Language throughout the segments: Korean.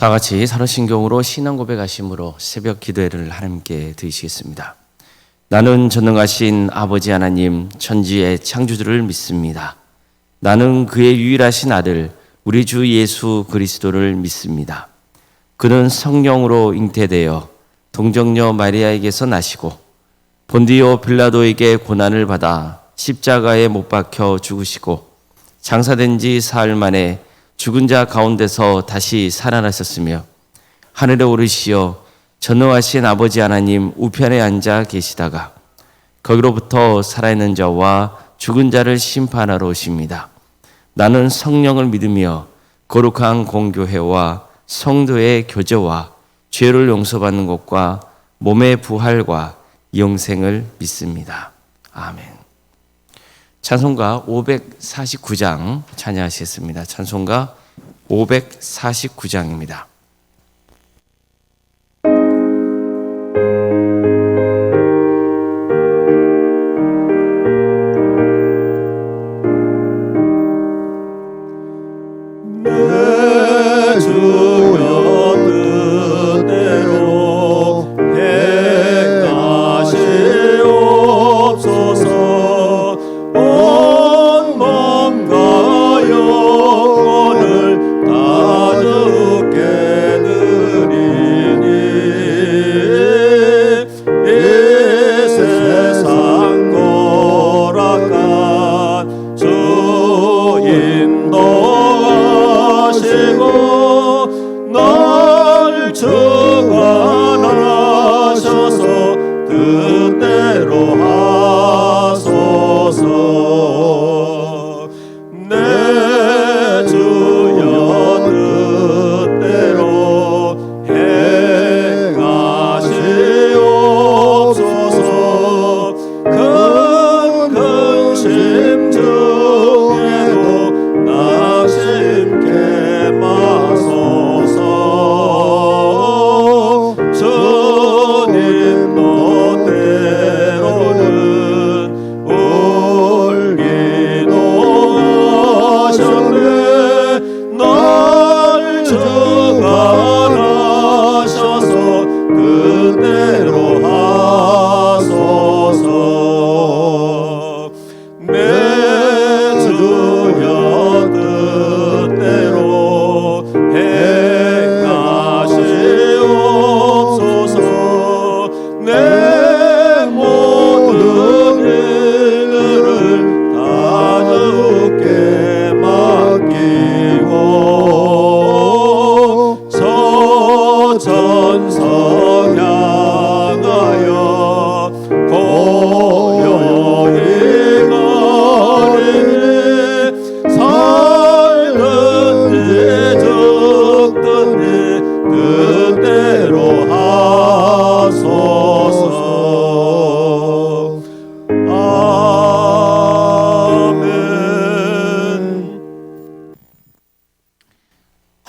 다 같이 사도신경으로 신앙 고백하심으로 새벽 기도회를 하나님께 드리시겠습니다. 나는 전능하신 아버지 하나님 천지의 창조주를 믿습니다. 나는 그의 유일하신 아들 우리 주 예수 그리스도를 믿습니다. 그는 성령으로 잉태되어 동정녀 마리아에게서 나시고 본디오 빌라도에게 고난을 받아 십자가에 못 박혀 죽으시고 장사된 지 사흘 만에 죽은 자 가운데서 다시 살아나셨으며 하늘에 오르시어 전능하신 아버지 하나님 우편에 앉아 계시다가 거기로부터 살아있는 자와 죽은 자를 심판하러 오십니다. 나는 성령을 믿으며 거룩한 공교회와 성도의 교제와 죄를 용서받는 것과 몸의 부활과 영생을 믿습니다. 아멘. 찬송가 549장 찬양하시겠습니다. 찬송가 549장입니다.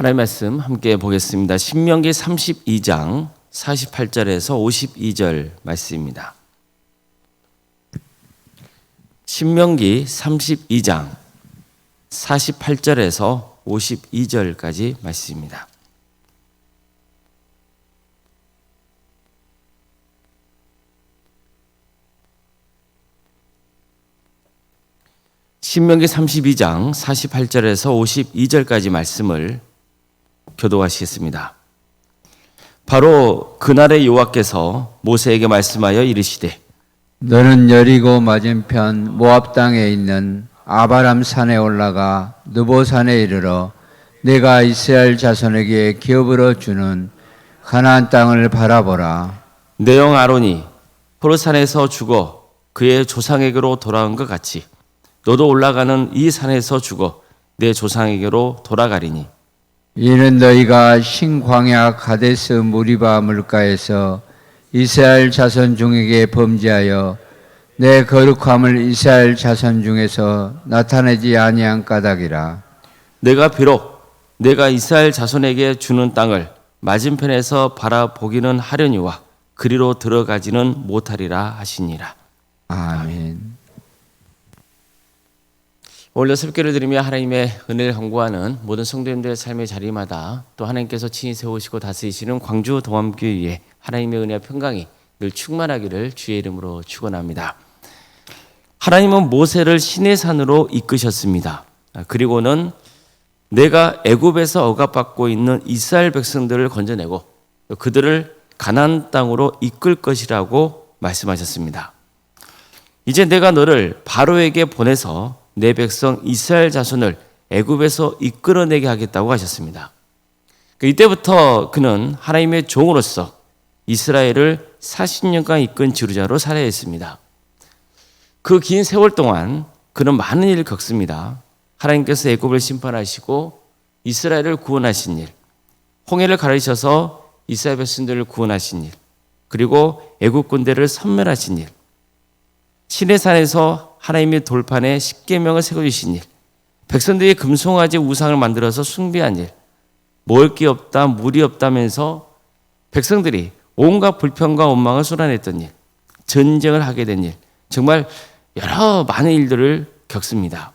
하나님의 말씀 함께 보겠습니다. 신명기 32장 48절에서 52절 말씀입니다. 신명기 32장 48절에서 52절까지 말씀입니다. 신명기 32장 48절에서 52절까지 말씀을 교독하시겠습니다. 바로 그날에 여호와께서 모세에게 말씀하여 이르시되 너는 여리고 맞은편 모압 땅에 있는 아바람 산에 올라가 느보 산에 이르러 내가 이스라엘 자손에게 기업으로 주는 가나안 땅을 바라보라. 내 형 아론이 호르산에서 죽어 그의 조상에게로 돌아온 것 같이 너도 올라가는 이 산에서 죽어 내 조상에게로 돌아가리니 이는 너희가 신광야 가데스 무리바 물가에서 이스라엘 자손 중에게 범죄하여 내 거룩함을 이스라엘 자손 중에서 나타내지 아니한 까닭이라. 내가 비록 내가 이스라엘 자손에게 주는 땅을 맞은편에서 바라보기는 하려니와 그리로 들어가지는 못하리라 하시니라. 아멘. 오늘도 새벽기를 드리며 하나님의 은혜를 간구하는 모든 성도님들의 삶의 자리마다 또 하나님께서 친히 세우시고 다스리시는 광주 동암교회 위에 하나님의 은혜와 평강이 늘 충만하기를 주의 이름으로 축원합니다. 하나님은 모세를 시내산으로 이끄셨습니다. 그리고는 내가 애굽에서 억압받고 있는 이스라엘 백성들을 건져내고 그들을 가나안 땅으로 이끌 것이라고 말씀하셨습니다. 이제 내가 너를 바로에게 보내서 내 백성 이스라엘 자손을 애굽에서 이끌어내게 하겠다고 하셨습니다. 이때부터 그는 하나님의 종으로서 이스라엘을 40년간 이끈 지도자로 살아야 했습니다. 그 긴 세월 동안 그는 많은 일을 겪습니다. 하나님께서 애굽을 심판하시고 이스라엘을 구원하신 일, 홍해를 가르셔서 이스라엘 백성들을 구원하신 일, 그리고 애굽 군대를 섬멸하신 일, 시내산에서 하나님의 돌판에 십계명을 세워주신 일, 백성들이 금송아지 우상을 만들어서 숭배한 일, 먹을 게 없다, 물이 없다면서 백성들이 온갖 불평과 원망을 쏟아냈던 일, 전쟁을 하게 된 일, 정말 여러 많은 일들을 겪습니다.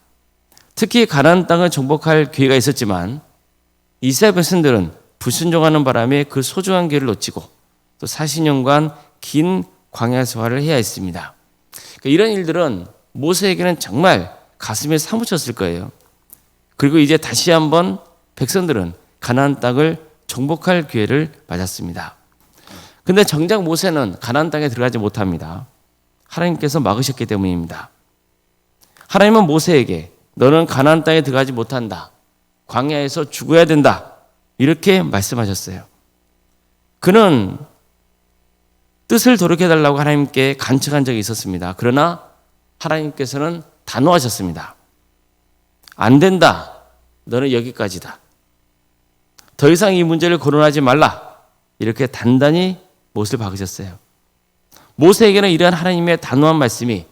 특히 가나안 땅을 정복할 기회가 있었지만 이스라엘 백성들은 불순종하는 바람에 그 소중한 기회를 놓치고 또 40년간 긴 광야 생활을 해야 했습니다. 이런 일들은 모세에게는 정말 가슴에 사무쳤을 거예요. 그리고 이제 다시 한번 백성들은 가나안 땅을 정복할 기회를 맞았습니다. 근데 정작 모세는 가나안 땅에 들어가지 못합니다. 하나님께서 막으셨기 때문입니다. 하나님은 모세에게 너는 가나안 땅에 들어가지 못한다. 광야에서 죽어야 된다. 이렇게 말씀하셨어요. 그는 뜻을 돌이켜달라고 하나님께 간청한 적이 있었습니다. 그러나 하나님께서는 단호하셨습니다. 안 된다. 너는 여기까지다. 더 이상 이 문제를 거론하지 말라. 이렇게 단단히 못을 박으셨어요. 모세에게는 이러한 하나님의 단호한 말씀이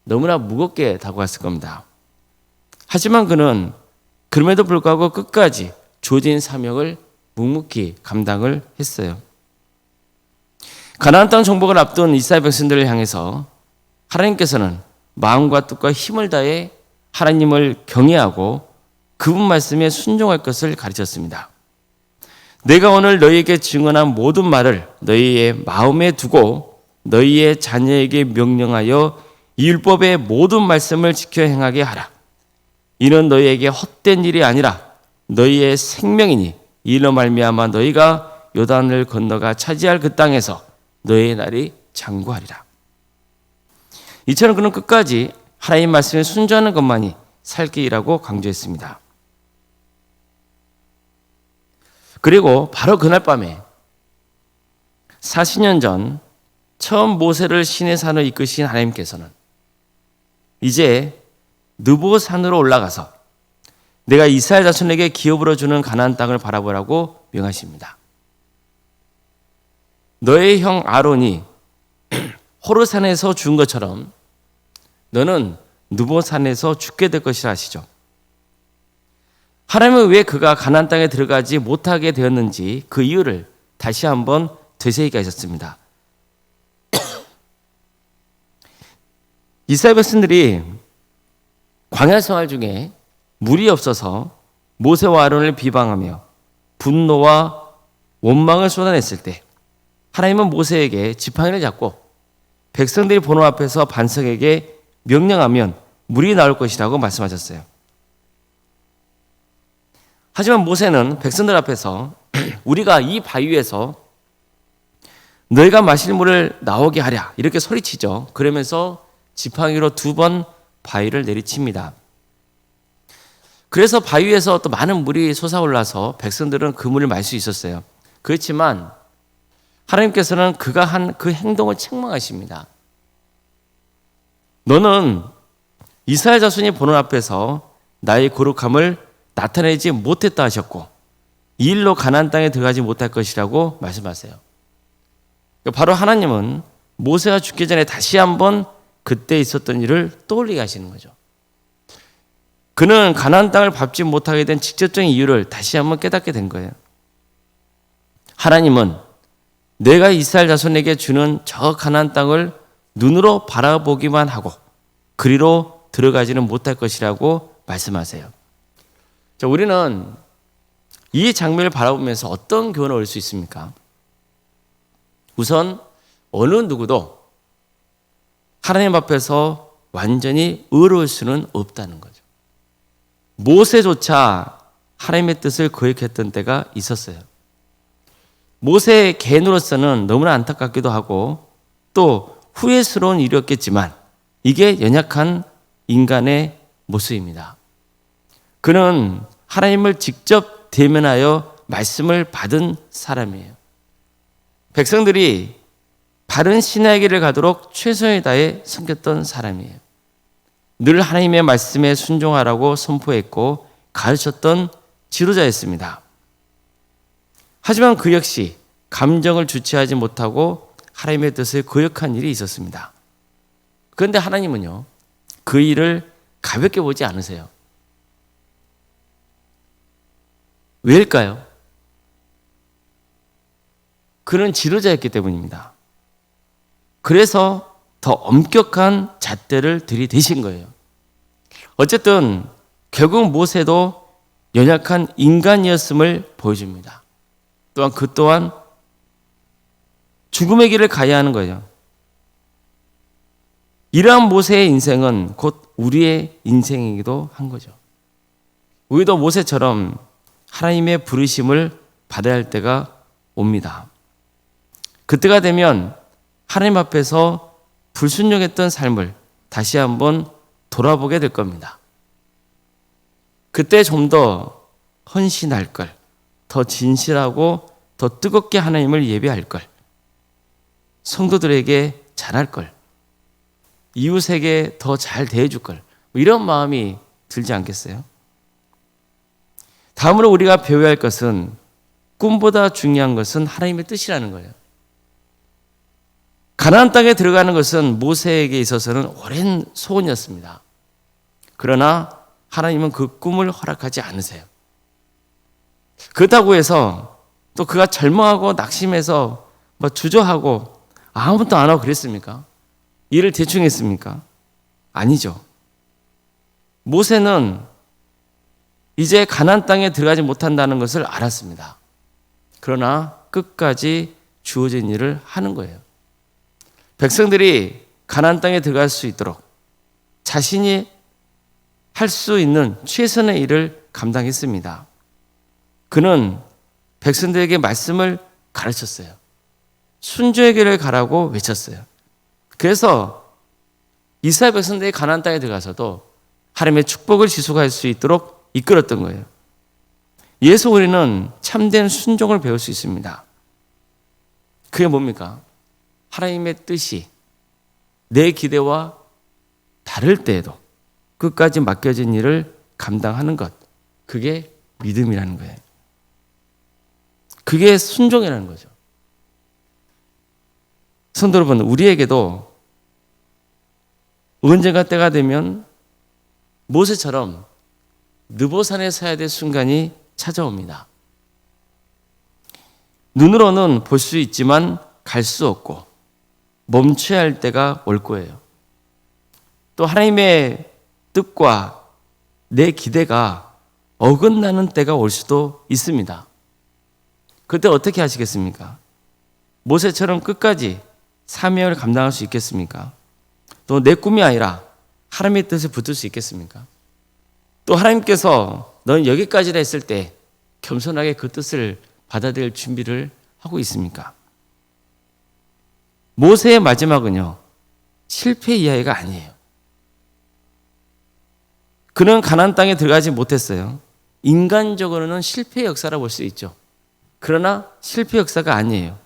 너무나 무겁게 다가왔을 겁니다. 하지만 그는 그럼에도 불구하고 끝까지 주어진 사명을 묵묵히 감당을 했어요. 가나안 땅 정복을 앞둔 이스라엘 백성들을 향해서 하나님께서는 마음과 뜻과 힘을 다해 하나님을 경외하고 그분 말씀에 순종할 것을 가르쳤습니다. 내가 오늘 너희에게 증언한 모든 말을 너희의 마음에 두고 너희의 자녀에게 명령하여 이 율법의 모든 말씀을 지켜 행하게 하라. 이는 너희에게 헛된 일이 아니라 너희의 생명이니 이로 말미암아 너희가 요단을 건너가 차지할 그 땅에서 너희의 날이 장구하리라. 이처럼 그는 끝까지 하나님 말씀에 순종하는 것만이 살 길이라고 강조했습니다. 그리고 바로 그날 밤에 40년 전 처음 모세를 시내산으로 이끄신 하나님께서는 이제 느보 산으로 올라가서 내가 이스라엘 자손에게 기업으로 주는 가나안 땅을 바라보라고 명하십니다. 너의 형 아론이 호르산에서 죽은 것처럼 너는 느보 산에서 죽게 될 것이라 하시죠. 하나님은 왜 그가 가나안 땅에 들어가지 못하게 되었는지 그 이유를 다시 한번 되새기게 하셨습니다. 이스라엘 백성들이 광야 생활 중에 물이 없어서 모세와 아론을 비방하며 분노와 원망을 쏟아냈을 때 하나님은 모세에게 지팡이를 잡고 백성들이 보는 앞에서 반석에게 명령하면 물이 나올 것이라고 말씀하셨어요. 하지만 모세는 백성들 앞에서 우리가 이 바위에서 너희가 마실 물을 나오게 하랴 이렇게 소리치죠. 그러면서 지팡이로 2번 바위를 내리칩니다. 그래서 바위에서 또 많은 물이 솟아올라서 백성들은 그 물을 마실 수 있었어요. 그렇지만 하나님께서는 그가 한 그 행동을 책망하십니다. 너는 이스라엘 자손이 보는 앞에서 나의 거룩함을 나타내지 못했다 하셨고 이 일로 가나안 땅에 들어가지 못할 것이라고 말씀하세요. 바로 하나님은 모세가 죽기 전에 다시 한번 그때 있었던 일을 떠올리게 하시는 거죠. 그는 가나안 땅을 밟지 못하게 된 직접적인 이유를 다시 한번 깨닫게 된 거예요. 하나님은 내가 이스라엘 자손에게 주는 저 가나안 땅을 눈으로 바라보기만 하고 그리로 들어가지는 못할 것이라고 말씀하세요. 자, 우리는 이 장면을 바라보면서 어떤 교훈을 얻을 수 있습니까? 우선 어느 누구도 하나님 앞에서 완전히 의로울 수는 없다는 거죠. 모세조차 하나님의 뜻을 거역했던 때가 있었어요. 모세의 개인으로서는 너무나 안타깝기도 하고 또 후회스러운 일이었겠지만 이게 연약한 인간의 모습입니다. 그는 하나님을 직접 대면하여 말씀을 받은 사람이에요. 백성들이 바른 신앙의 길을 가도록 최선을 다해 섬겼던 사람이에요. 늘 하나님의 말씀에 순종하라고 선포했고 가르쳤던 지도자였습니다. 하지만 그 역시 감정을 주체하지 못하고 하나님의 뜻을 거역한 일이 있었습니다. 그런데 하나님은요, 그 일을 가볍게 보지 않으세요. 왜일까요? 그는 지도자였기 때문입니다. 그래서 더 엄격한 잣대를 들이대신 거예요. 어쨌든 결국 모세도 연약한 인간이었음을 보여줍니다. 또한 그 또한 죽음의 길을 가야 하는 거예요. 이러한 모세의 인생은 곧 우리의 인생이기도 한 거죠. 우리도 모세처럼 하나님의 부르심을 받아야 할 때가 옵니다. 그때가 되면 하나님 앞에서 불순종했던 삶을 다시 한번 돌아보게 될 겁니다. 그때 좀 더 헌신할 걸, 더 진실하고 더 뜨겁게 하나님을 예배할 걸, 성도들에게 잘할 걸, 이웃에게 더 잘 대해줄 걸, 이런 마음이 들지 않겠어요? 다음으로 우리가 배워야 할 것은 꿈보다 중요한 것은 하나님의 뜻이라는 거예요. 가나안 땅에 들어가는 것은 모세에게 있어서는 오랜 소원이었습니다. 그러나 하나님은 그 꿈을 허락하지 않으세요. 그렇다고 해서 또 그가 절망하고 낙심해서 주저하고 아무것도 안 하고 그랬습니까? 일을 대충 했습니까? 아니죠. 모세는 이제 가나안 땅에 들어가지 못한다는 것을 알았습니다. 그러나 끝까지 주어진 일을 하는 거예요. 백성들이 가나안 땅에 들어갈 수 있도록 자신이 할 수 있는 최선의 일을 감당했습니다. 그는 백성들에게 말씀을 가르쳤어요. 순종의 길을 가라고 외쳤어요. 그래서 이스라엘 백성들이 가나안 땅에 들어가서도 하나님의 축복을 지속할 수 있도록 이끌었던 거예요. 이에서 우리는 참된 순종을 배울 수 있습니다. 그게 뭡니까? 하나님의 뜻이 내 기대와 다를 때에도 끝까지 맡겨진 일을 감당하는 것, 그게 믿음이라는 거예요. 그게 순종이라는 거죠. 성도 여러분, 우리에게도 언젠가 때가 되면 모세처럼 느보산에 서야 될 순간이 찾아옵니다. 눈으로는 볼 수 있지만 갈 수 없고 멈춰야 할 때가 올 거예요. 또 하나님의 뜻과 내 기대가 어긋나는 때가 올 수도 있습니다. 그때 어떻게 하시겠습니까? 모세처럼 끝까지 사명을 감당할 수 있겠습니까? 또 내 꿈이 아니라 하나님의 뜻에 붙을 수 있겠습니까? 또 하나님께서 너는 여기까지라 했을 때 겸손하게 그 뜻을 받아들일 준비를 하고 있습니까? 모세의 마지막은요, 실패 이야기가 아니에요. 그는 가나안 땅에 들어가지 못했어요. 인간적으로는 실패의 역사라 볼 수 있죠. 그러나 실패 역사가 아니에요.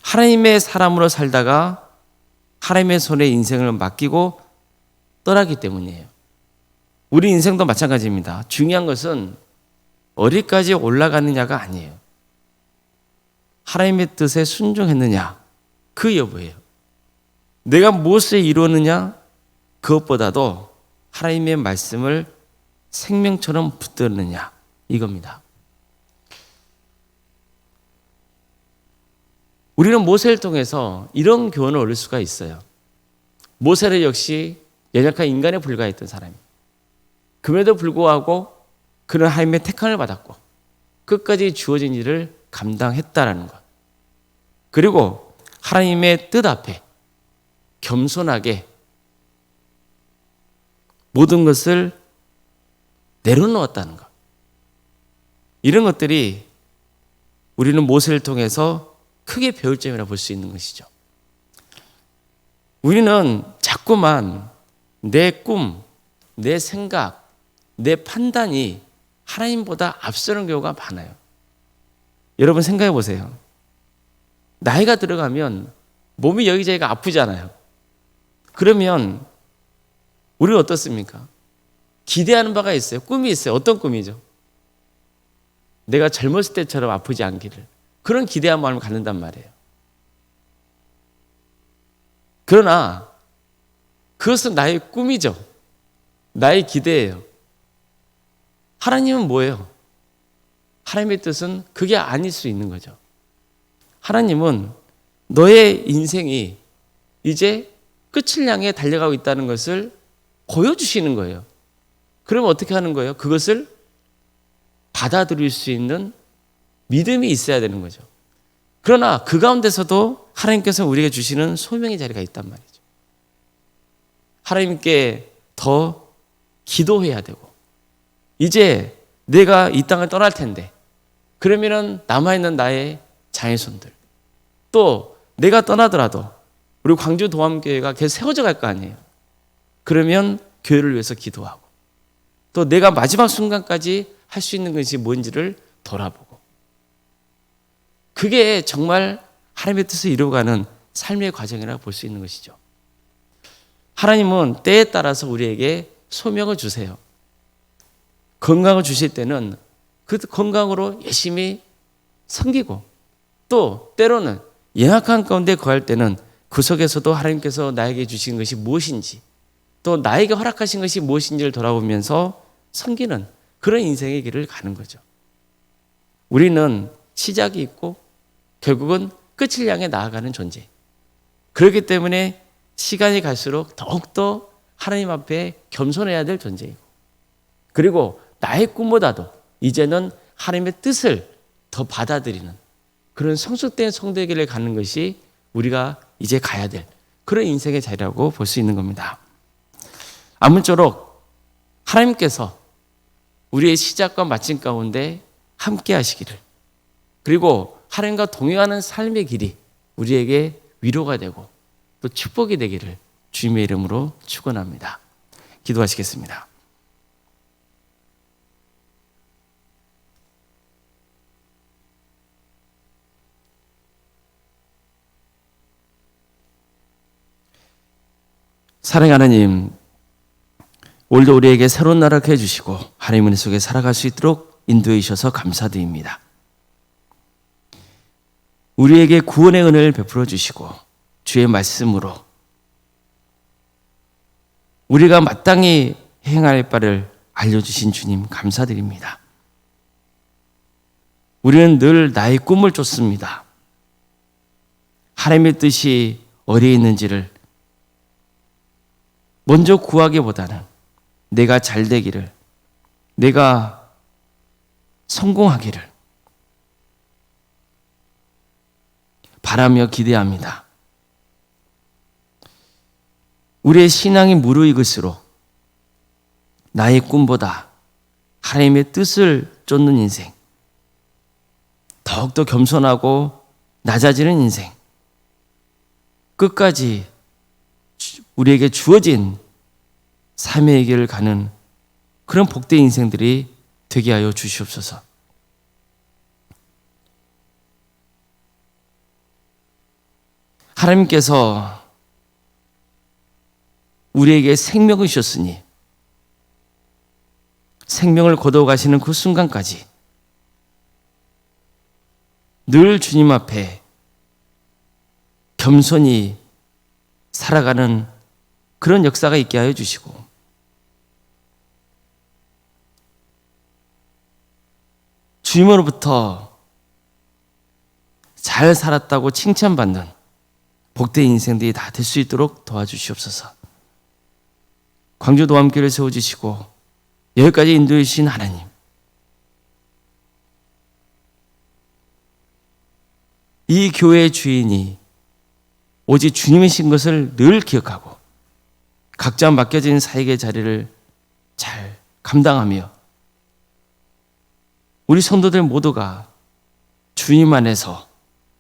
하나님의 사람으로 살다가 하나님의 손에 인생을 맡기고 떠나기 때문이에요. 우리 인생도 마찬가지입니다. 중요한 것은 어디까지 올라가느냐가 아니에요. 하나님의 뜻에 순종했느냐, 그 여부예요. 내가 무엇을 이루었느냐, 그것보다도 하나님의 말씀을 생명처럼 붙들느냐, 이겁니다. 우리는 모세를 통해서 이런 교훈을 얻을 수가 있어요. 모세를 역시 연약한 인간에 불과했던 사람이. 그럼에도 불구하고 그는 하나님의 택함을 받았고 끝까지 주어진 일을 감당했다라는 것. 그리고 하나님의 뜻 앞에 겸손하게 모든 것을 내려놓았다는 것. 이런 것들이 우리는 모세를 통해서 크게 배울 점이라 볼 수 있는 것이죠. 우리는 자꾸만 내 꿈, 내 생각, 내 판단이 하나님보다 앞서는 경우가 많아요. 여러분 생각해 보세요. 나이가 들어가면 몸이 여기저기가 아프잖아요. 그러면 우리는 어떻습니까? 기대하는 바가 있어요. 꿈이 있어요. 어떤 꿈이죠? 내가 젊었을 때처럼 아프지 않기를. 그런 기대한 마음을 갖는단 말이에요. 그러나 그것은 나의 꿈이죠. 나의 기대예요. 하나님은 뭐예요? 하나님의 뜻은 그게 아닐 수 있는 거죠. 하나님은 너의 인생이 이제 끝을 향해 달려가고 있다는 것을 보여주시는 거예요. 그러면 어떻게 하는 거예요? 그것을 받아들일 수 있는 믿음이 있어야 되는 거죠. 그러나 그 가운데서도 하나님께서 우리에게 주시는 소명의 자리가 있단 말이죠. 하나님께 더 기도해야 되고, 이제 내가 이 땅을 떠날 텐데, 그러면은 남아있는 나의 자녀손들, 또 내가 떠나더라도 우리 광주 도암교회가 계속 세워져 갈 거 아니에요. 그러면 교회를 위해서 기도하고, 또 내가 마지막 순간까지 할 수 있는 것이 뭔지를 돌아보고, 그게 정말 하나님의 뜻을 이루어가는 삶의 과정이라고 볼 수 있는 것이죠. 하나님은 때에 따라서 우리에게 소명을 주세요. 건강을 주실 때는 그 건강으로 열심히 섬기고, 또 때로는 연약한 가운데 거할 때는 그 속에서도 하나님께서 나에게 주신 것이 무엇인지, 또 나에게 허락하신 것이 무엇인지를 돌아보면서 섬기는 그런 인생의 길을 가는 거죠. 우리는 시작이 있고 결국은 끝을 향해 나아가는 존재. 그렇기 때문에 시간이 갈수록 더욱더 하나님 앞에 겸손해야 될 존재이고, 그리고 나의 꿈보다도 이제는 하나님의 뜻을 더 받아들이는 그런 성숙된 성도의 길을 가는 것이 우리가 이제 가야 될 그런 인생의 자리라고 볼 수 있는 겁니다. 아무쪼록 하나님께서 우리의 시작과 마침 가운데 함께 하시기를, 그리고 하나님과 동행하는 삶의 길이 우리에게 위로가 되고 또 축복이 되기를 주님의 이름으로 축원합니다. 기도하시겠습니다. 사랑하는 하나님, 오늘도 우리에게 새로운 나라를 해주시고 하나님 은혜 속에 살아갈 수 있도록 인도해 주셔서 감사드립니다. 우리에게 구원의 은혜를 베풀어 주시고 주의 말씀으로 우리가 마땅히 행할 바를 알려주신 주님 감사드립니다. 우리는 늘 나의 꿈을 쫓습니다. 하나님의 뜻이 어디에 있는지를 먼저 구하기보다는 내가 잘 되기를, 내가 성공하기를 바라며 기대합니다. 우리의 신앙이 무르익을수록 나의 꿈보다 하나님의 뜻을 쫓는 인생, 더욱더 겸손하고 낮아지는 인생, 끝까지 우리에게 주어진 삶의 길을 가는 그런 복된 인생들이 되게 하여 주시옵소서. 하나님께서 우리에게 생명을 주셨으니 생명을 거둬가시는 그 순간까지 늘 주님 앞에 겸손히 살아가는 그런 역사가 있게 하여 주시고, 주님으로부터 잘 살았다고 칭찬받는 복된 인생들이 다 될 수 있도록 도와주시옵소서. 광주 노암교회를 세워주시고 여기까지 인도해 주신 하나님, 이 교회의 주인이 오직 주님이신 것을 늘 기억하고 각자 맡겨진 사역의 자리를 잘 감당하며 우리 성도들 모두가 주님 안에서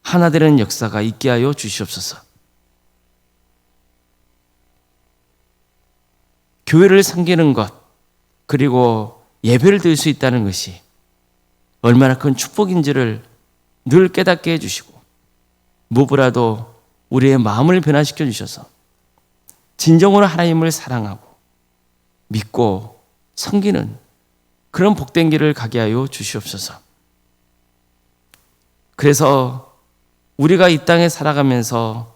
하나 되는 역사가 있게 하여 주시옵소서. 교회를 섬기는 것, 그리고 예배를 드릴 수 있다는 것이 얼마나 큰 축복인지를 늘 깨닫게 해주시고, 무엇보다도 우리의 마음을 변화시켜 주셔서 진정으로 하나님을 사랑하고 믿고 섬기는 그런 복된 길을 가게 하여 주시옵소서. 그래서 우리가 이 땅에 살아가면서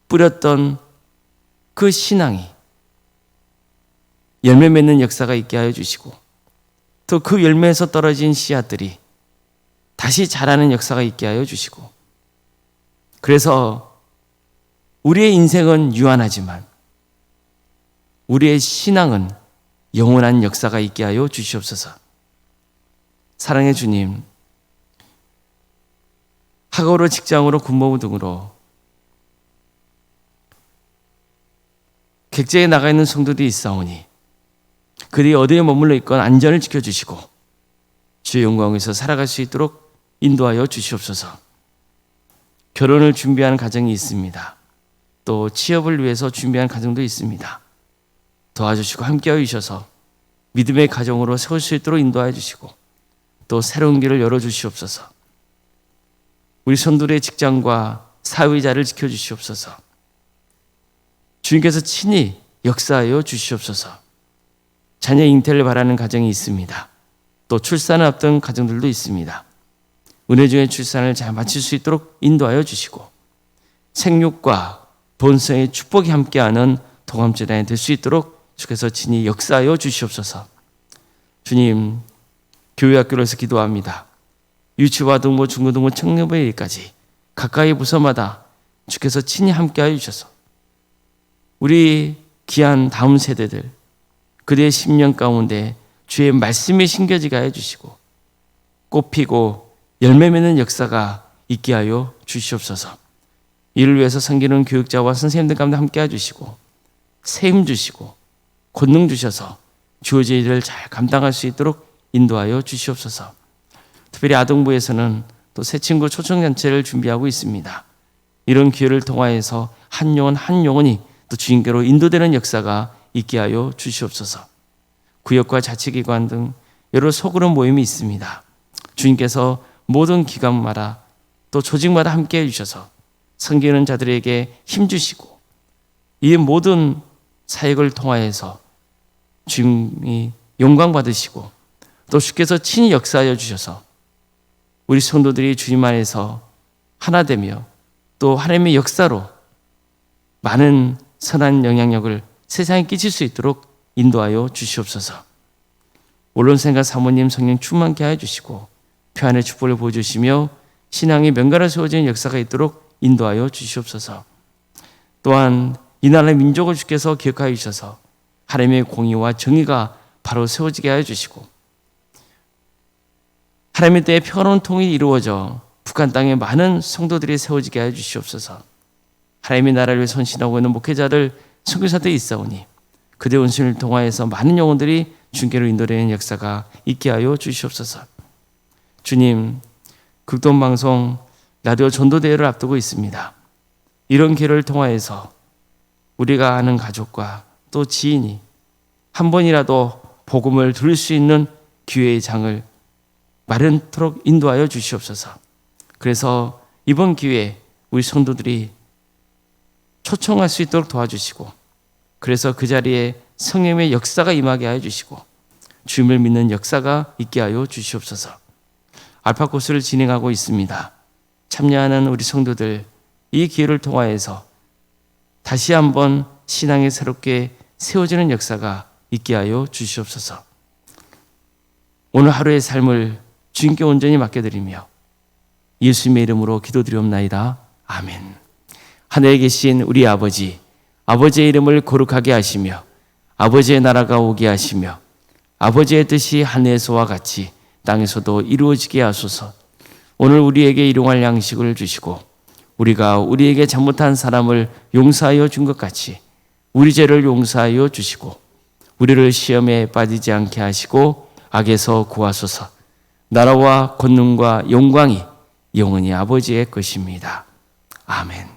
뿌렸던 그 신앙이 열매 맺는 역사가 있게 하여 주시고, 또 그 열매에서 떨어진 씨앗들이 다시 자라는 역사가 있게 하여 주시고, 그래서 우리의 인생은 유한하지만 우리의 신앙은 영원한 역사가 있게 하여 주시옵소서. 사랑의 주님, 학업으로 직장으로 군복무 등으로 객지에 나가 있는 성도들이 있사오니 그들이 어디에 머물러 있건 안전을 지켜주시고 주의 영광에서 살아갈 수 있도록 인도하여 주시옵소서. 결혼을 준비하는 가정이 있습니다. 또 취업을 위해서 준비한 가정도 있습니다. 도와주시고 함께하여 주셔서 믿음의 가정으로 세울 수 있도록 인도하여 주시고 또 새로운 길을 열어주시옵소서. 우리 성도들의 직장과 사회자를 지켜주시옵소서. 주님께서 친히 역사하여 주시옵소서. 자녀 잉태를 바라는 가정이 있습니다. 또 출산을 앞둔 가정들도 있습니다. 은혜 중에 출산을 잘 마칠 수 있도록 인도하여 주시고 생육과 본성의 축복이 함께하는 동암재단이 될 수 있도록 주께서 친히 역사하여 주시옵소서. 주님, 교회학교에서 기도합니다. 유치와 등부, 중고등부, 청년부에까지 가까이 부서마다 주께서 친히 함께하여 주셔서 우리 귀한 다음 세대들 그들의 10년 가운데 주의 말씀이 심겨지게 하여 주시고 꽃피고 열매 맺는 역사가 있게 하여 주시옵소서. 이를 위해서 섬기는 교육자와 선생님들 가운데 함께 해주시고 세임 주시고 권능 주셔서 주어진 일을 잘 감당할 수 있도록 인도하여 주시옵소서. 특별히 아동부에서는 또 새 친구 초청잔치를 준비하고 있습니다. 이런 기회를 통하여서 한 영혼이 또 주님께로 인도되는 역사가 있게 하여 주시옵소서. 구역과 자치기관 등 여러 소그룹 모임이 있습니다. 주님께서 모든 기관마다 또 조직마다 함께 해주셔서 섬기는 자들에게 힘주시고 이 모든 사역을 통하여서 주님이 영광 받으시고 또 주께서 친히 역사하여 주셔서 우리 성도들이 주님 안에서 하나 되며 또 하나님의 역사로 많은 선한 영향력을 세상에 끼칠 수 있도록 인도하여 주시옵소서. 언론생과 사모님 성령 충만케 하여 주시고 평안의 축복을 보여주시며 신앙의 명가를 세워지는 역사가 있도록 인도하여 주시옵소서. 또한 이 나라의 민족을 주께서 기억하여 주셔서 하나님의 공의와 정의가 바로 세워지게 하여 주시고 하나님의 때에 평화로운 통일이 이루어져 북한 땅에 많은 성도들이 세워지게 하여 주시옵소서. 하나님의 나라를 위해 헌신하고 있는 목회자들, 선교사들이 있사오니 그들의 헌신을 통하여서 많은 영혼들이 주님께로 인도되는 역사가 있게 하여 주시옵소서. 주님, 극동방송 라디오 전도대회를 앞두고 있습니다. 이런 기회를 통하여서 우리가 아는 가족과 또 지인이 한 번이라도 복음을 들을 수 있는 기회의 장을 마련토록 인도하여 주시옵소서. 그래서 이번 기회에 우리 성도들이 초청할 수 있도록 도와주시고 그래서 그 자리에 성령의 역사가 임하게 하여 주시고 주님을 믿는 역사가 있게 하여 주시옵소서. 알파 코스를 진행하고 있습니다. 참여하는 우리 성도들 이 기회를 통하여서 다시 한번 신앙이 새롭게 세워지는 역사가 있게 하여 주시옵소서. 오늘 하루의 삶을 주님께 온전히 맡겨드리며 예수님의 이름으로 기도드리옵나이다. 아멘. 하늘에 계신 우리 아버지, 아버지의 이름을 거룩하게 하시며 아버지의 나라가 오게 하시며 아버지의 뜻이 하늘에서와 같이 땅에서도 이루어지게 하소서. 오늘 우리에게 일용할 양식을 주시고 우리가 우리에게 잘못한 사람을 용서하여 준 것 같이 우리 죄를 용서하여 주시고 우리를 시험에 빠지지 않게 하시고 악에서 구하소서. 나라와 권능과 영광이 영원히 아버지의 것입니다. 아멘.